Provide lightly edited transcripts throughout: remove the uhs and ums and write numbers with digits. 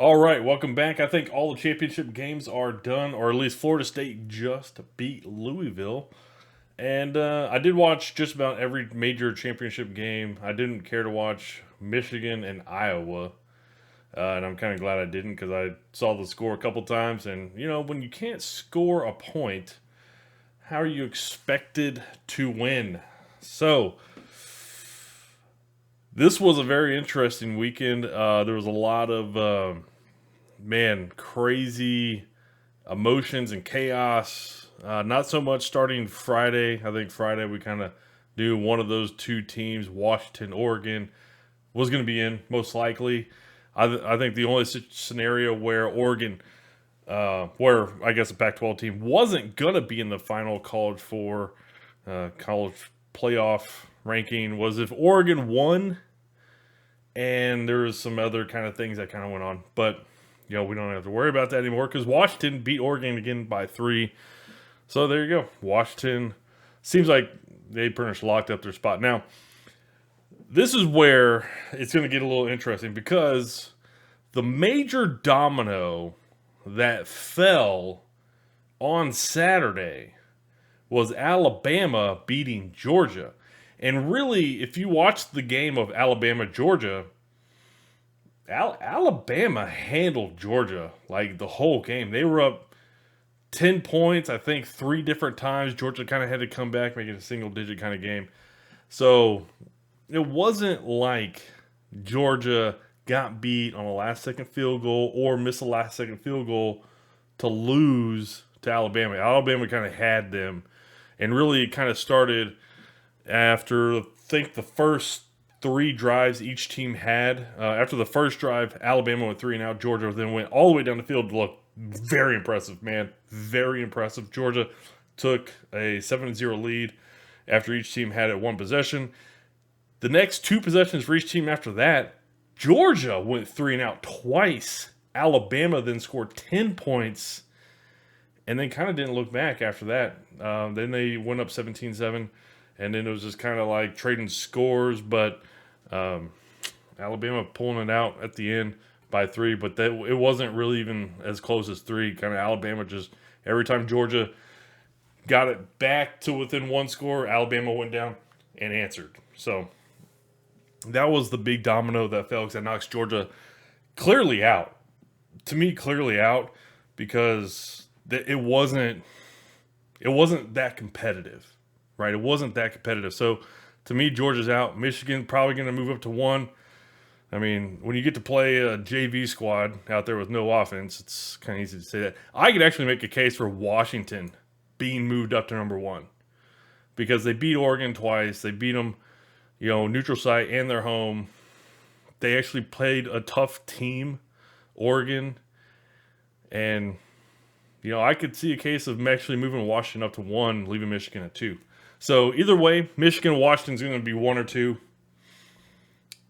All right, welcome back. I think all the championship games are done, or at least Florida State just beat Louisville. And I did watch just about every major championship game. I didn't care to watch Michigan and Iowa. And I'm kind of glad I didn't because I saw the score a couple times. And, when you can't score a point, how are you expected to win? So, this was a very interesting weekend. There was a lot of crazy emotions and chaos. Not so much starting Friday. I think Friday we kind of knew one of those two teams, Washington, Oregon, was going to be in most likely. I think the only scenario where Oregon, where I guess a Pac-12 team wasn't going to be in the final college playoff ranking was if Oregon won, and there was some other kind of things that kind of went on, but we don't have to worry about that anymore because Washington beat Oregon again by 3. So there you go. Washington seems like they pretty much locked up their spot. Now, this is where it's going to get a little interesting because the major domino that fell on Saturday was Alabama beating Georgia. And really, if you watch the game of Alabama-Georgia, Alabama handled Georgia like the whole game. They were up 10 points, I think, 3 different times. Georgia kind of had to come back, make it a single-digit kind of game. So it wasn't like Georgia got beat on a last-second field goal or missed a last-second field goal to lose to Alabama. Alabama kind of had them. And really, it kind of started after, I think, the first 3 drives each team had. After the first drive, Alabama went 3 and out. Georgia then went all the way down the field to look very impressive, man. Very impressive. Georgia took a 7-0 lead after each team had it 1 possession. The next 2 possessions for each team after that, Georgia went 3 and out twice. Alabama then scored 10 points and then kind of didn't look back after that. Then they went up 17-7. And then it was just kind of like trading scores, but Alabama pulling it out at the end by 3. But it wasn't really even as close as 3. Kind of Alabama just, every time Georgia got it back to within 1 score, Alabama went down and answered. So that was the big domino that fell because that knocks Georgia clearly out. To me, clearly out because it wasn't that competitive. Right, it wasn't that competitive. So, to me, Georgia's out. Michigan probably going to move up to 1. I mean, when you get to play a JV squad out there with no offense, it's kind of easy to say that. I could actually make a case for Washington being moved up to number 1 because they beat Oregon twice. They beat them, neutral site and their home. They actually played a tough team, Oregon, and I could see a case of actually moving Washington up to 1, leaving Michigan at 2. So either way, Michigan, Washington's going to be 1 or 2.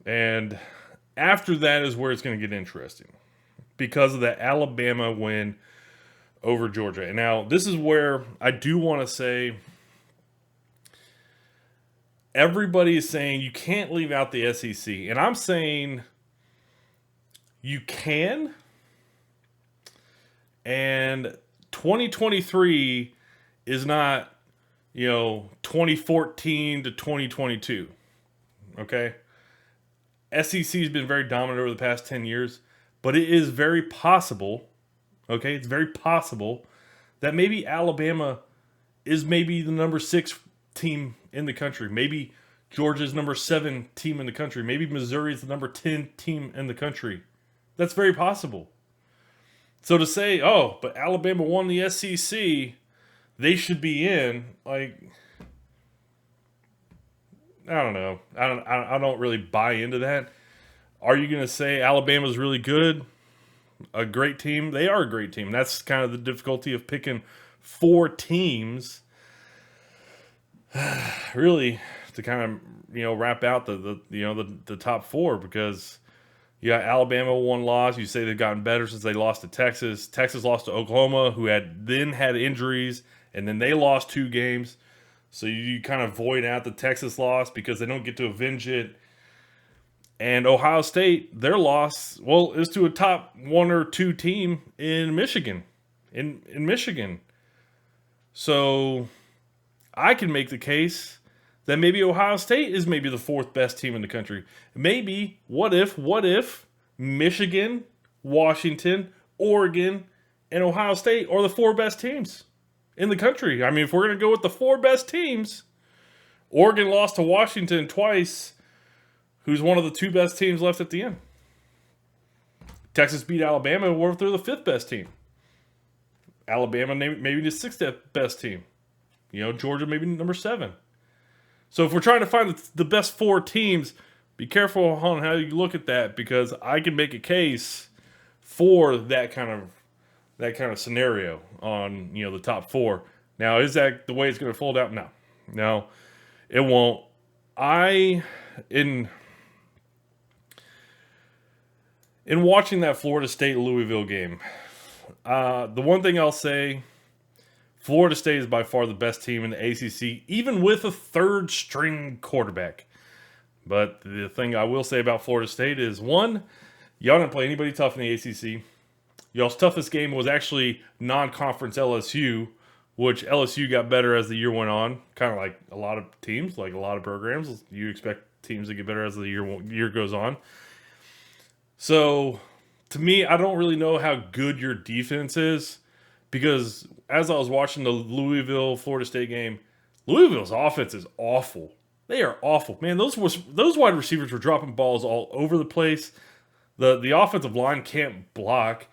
And after that is where it's going to get interesting because of the Alabama win over Georgia. And now this is where I do want to say everybody is saying you can't leave out the SEC. And I'm saying you can. And 2023 is not 2014 to 2022. Okay? SEC has been very dominant over the past 10 years, but it is very possible, okay? It's very possible that maybe Alabama is maybe the number 6 team in the country. Maybe Georgia's number 7 team in the country. Maybe Missouri is the number 10 team in the country. That's very possible. So to say, but Alabama won the SEC, they should be in. Like, I don't know. I don't really buy into that. Are you going to say Alabama's really good? A great team? They are a great team. That's kind of the difficulty of picking 4 teams, really, to kind of wrap out the top 4 because you got Alabama 1 loss. You say they've gotten better since they lost to Texas. Texas lost to Oklahoma, who had injuries. And then they lost 2 games. So you kind of void out the Texas loss because they don't get to avenge it. And Ohio State, their loss, well, is to a top 1 or 2 team in Michigan. In Michigan. So I can make the case that maybe Ohio State is maybe the 4th best team in the country. Maybe, what if Michigan, Washington, Oregon, and Ohio State are the 4 best teams in the country? I mean, if we're going to go with the 4 best teams, Oregon lost to Washington twice, who's one of the 2 best teams left at the end. Texas beat Alabama, and they're the 5th best team. Alabama maybe the 6th best team. Georgia maybe number 7. So if we're trying to find the best 4 teams, be careful on how you look at that, because I can make a case for that kind of scenario on the top 4. Now, is that the way it's going to fold out? No, it won't. In watching that Florida State Louisville game, the one thing I'll say, Florida State is by far the best team in the ACC, even with a 3rd-string quarterback. But the thing I will say about Florida State is, one, y'all didn't play anybody tough in the ACC. Y'all's toughest game was actually non-conference LSU, which LSU got better as the year went on. Kind of like a lot of teams, like a lot of programs. You expect teams to get better as the year goes on. So, to me, I don't really know how good your defense is, because as I was watching the Louisville-Florida State game, Louisville's offense is awful. They are awful. Man, those wide receivers were dropping balls all over the place. The offensive line can't block.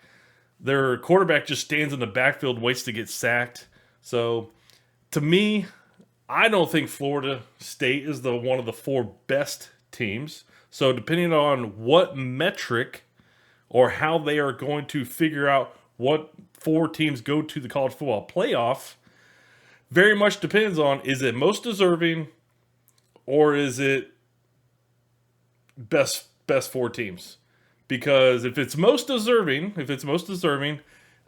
Their quarterback just stands in the backfield, waits to get sacked. So, to me, I don't think Florida State is one of the 4 best teams. So, depending on what metric or how they are going to figure out what 4 teams go to the college football playoff, very much depends on, is it most deserving or is it best 4 teams? Because if it's most deserving,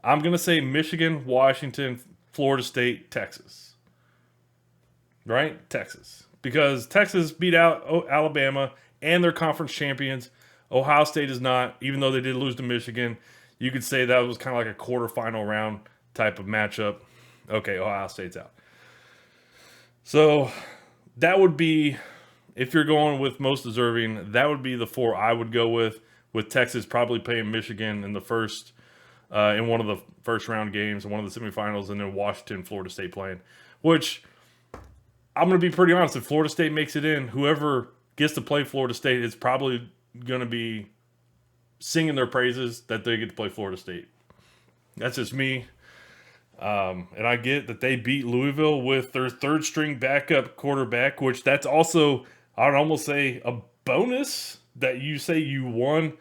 I'm going to say Michigan, Washington, Florida State, Texas. Right? Texas. Because Texas beat out Alabama and they're conference champions. Ohio State is not, even though they did lose to Michigan. You could say that was kind of like a quarterfinal round type of matchup. Okay, Ohio State's out. So that would be, if you're going with most deserving, that would be the 4 I would go with Texas probably playing Michigan in the first, in one of the first round games, in one of the semifinals, and then Washington, Florida State playing. Which, I'm going to be pretty honest, if Florida State makes it in, whoever gets to play Florida State is probably going to be singing their praises that they get to play Florida State. That's just me. And I get that they beat Louisville with their 3rd-string backup quarterback, which that's also, I would almost say, a bonus that you say you won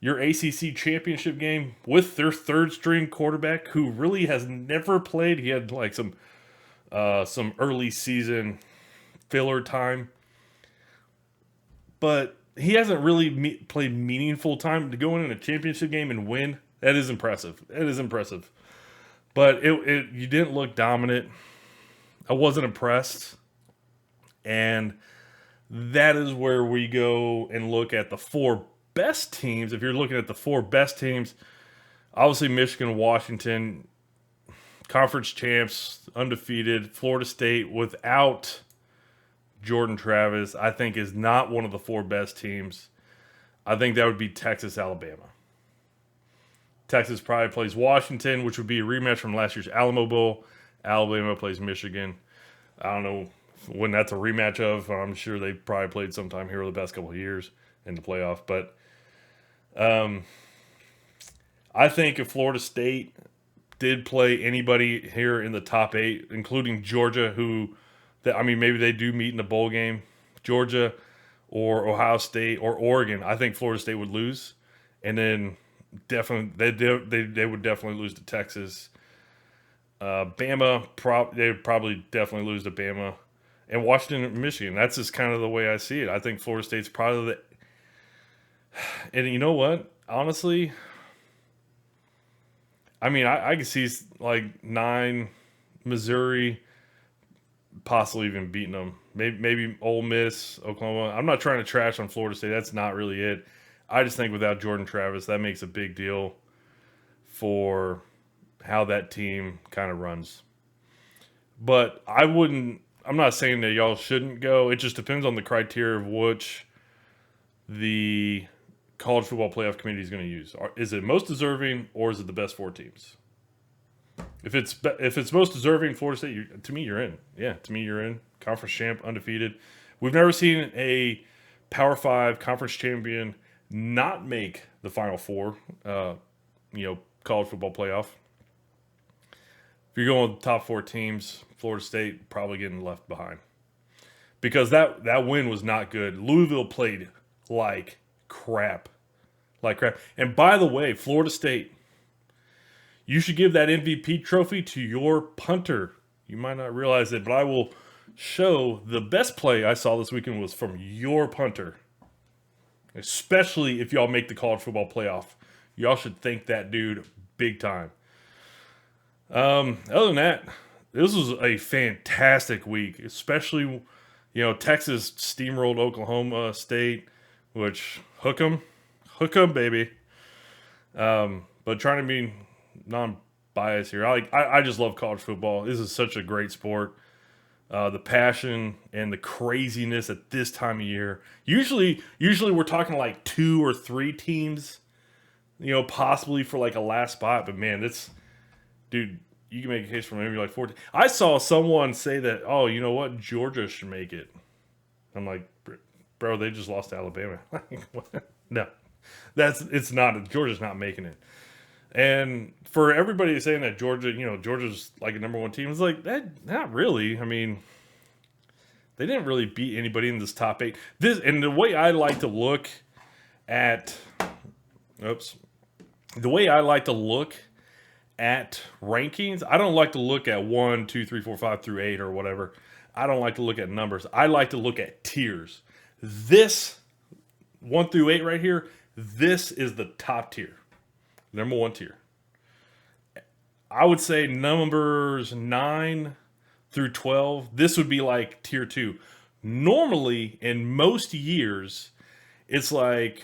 your ACC championship game with their 3rd-string quarterback, who really has never played. He had like some early season filler time, but he hasn't really played meaningful time. To go in a championship game and win, that is impressive. But you didn't look dominant. I wasn't impressed. And that is where we go and look at the 4 best teams. If you're looking at the 4 best teams, obviously Michigan, Washington, conference champs, undefeated. Florida State without Jordan Travis, I think, is not one of the 4 best teams. I think that would be Texas, Alabama. Texas probably plays Washington, which would be a rematch from last year's Alamo Bowl. Alabama plays Michigan. I don't know when that's a rematch of. I'm sure they probably played sometime here over the past couple of years in the playoff. But I think if Florida State did play anybody here in the top 8, including Georgia, maybe they do meet in the bowl game, Georgia or Ohio State or Oregon, I think Florida State would lose. And then definitely they would definitely lose to Texas. Bama, they would probably definitely lose to Bama. And Washington and Michigan, that's just kind of the way I see it. I think Florida State's probably and you know what? Honestly, I mean, I can see like 9, Missouri, possibly even beating them. maybe Ole Miss, Oklahoma. I'm not trying to trash on Florida State. That's not really it. I just think without Jordan Travis, that makes a big deal for how that team kind of runs. But I'm not saying that y'all shouldn't go. It just depends on the criteria of which the college football playoff committee is going to use. Is it most deserving, or is it the best 4 teams? If it's most deserving, Florida State, to me, you're in. Yeah, to me, you're in. Conference champ, undefeated. We've never seen a Power 5 conference champion not make the Final Four, college football playoff. If you're going with the top 4 teams, Florida State probably getting left behind. Because that win was not good. Louisville played like crap. And by the way, Florida State, you should give that MVP trophy to your punter. You might not realize it, but I will show the best play I saw this weekend was from your punter. Especially if y'all make the college football playoff. Y'all should thank that dude big time. Other than that, this was a fantastic week. Especially, Texas steamrolled Oklahoma State, which hook 'em, baby. But trying to be non-biased here, I just love college football. This is such a great sport. The passion and the craziness at this time of year. Usually we're talking like 2 or 3 teams, possibly for like a last spot. But man, dude, you can make a case for maybe like 14. I saw someone say that, oh, you know what, Georgia should make it. I'm like, bro, they just lost to Alabama. No, it's not. Georgia's not making it. And for everybody saying that Georgia's like a number 1 team, it's like that. Not really. I mean, they didn't really beat anybody in this top 8. And the way I like to look at, rankings, I don't like to look at 1, 2, 3, 4, 5 through 8 or whatever. I don't like to look at numbers. I like to look at tiers. This 1 through 8 right here, this is the top tier. Number 1 tier. I would say numbers 9 through 12, this would be like tier 2. Normally, in most years, it's like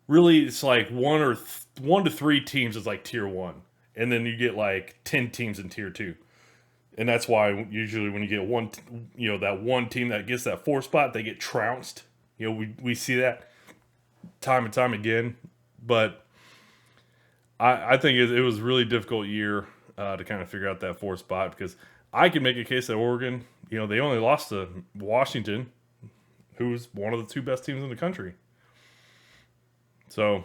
1 to 3 teams is like tier 1. And then you get like 10 teams in tier 2. And that's why usually when you get that one team that gets that 4 spot, they get trounced. We see that time and time again. But I think it was a really difficult year to kind of figure out that 4 spot, because I can make a case that Oregon, they only lost to Washington, who's one of the 2 best teams in the country. So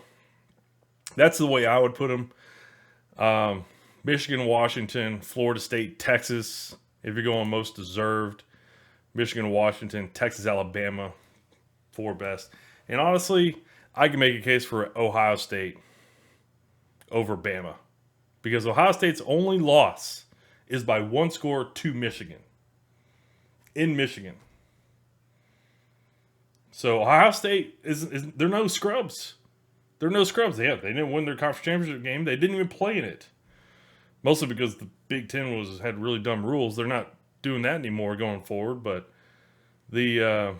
that's the way I would put them. Michigan, Washington, Florida State, Texas, if you're going most deserved. Michigan, Washington, Texas, Alabama, 4 best. And honestly, I can make a case for Ohio State over Bama, because Ohio State's only loss is by 1 score to Michigan. In Michigan. So Ohio State they're no scrubs. They're no scrubs. They didn't win their conference championship game. They didn't even play in it. Mostly because the Big Ten had really dumb rules. They're not doing that anymore going forward. But the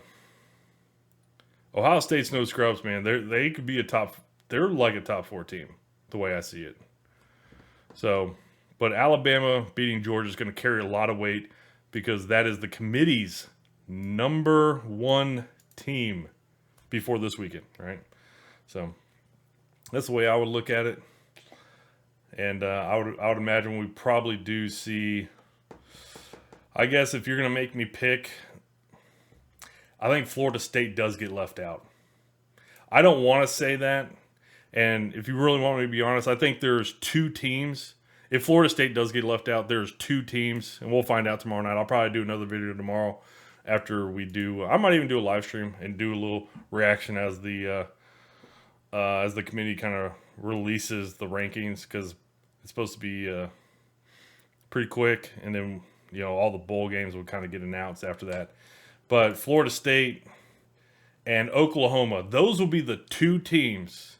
Ohio State's no scrubs, man. They could be they're like a top 4 team, the way I see it. So, but Alabama beating Georgia is going to carry a lot of weight, because that is the committee's number 1 team before this weekend, right? So that's the way I would look at it. And I would imagine we probably do see, I guess if you're going to make me pick, I think Florida State does get left out. I don't want to say that. And if you really want me to be honest, I think there's 2 teams. If Florida State does get left out, there's 2 teams, and we'll find out tomorrow night. I'll probably do another video tomorrow after we do. I might even do a live stream and do a little reaction as the committee kind of releases the rankings, because it's supposed to be pretty quick, and then all the bowl games will kind of get announced after that. But Florida State and Oklahoma, those will be the 2 teams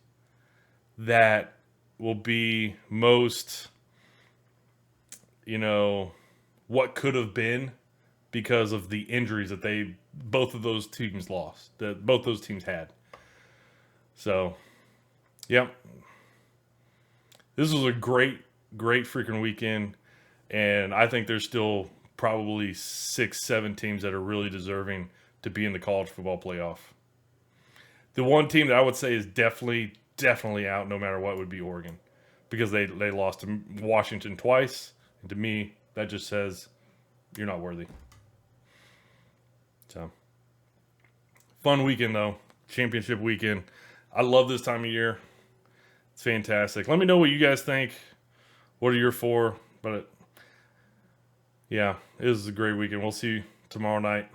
that will be most, what could have been because of the injuries that both of those teams lost, that both those teams had. So, yep. This was a great freaking weekend. And I think there's still probably 6-7 teams that are really deserving to be in the college football playoff. The one team that I would say is definitely out no matter what would be Oregon, because they lost to Washington twice. And to me, that just says you're not worthy. So, fun weekend though. Championship weekend. I love this time of year. It's fantastic. Let me know what you guys think. What are your for? But yeah, it was a great weekend. We'll see you tomorrow night.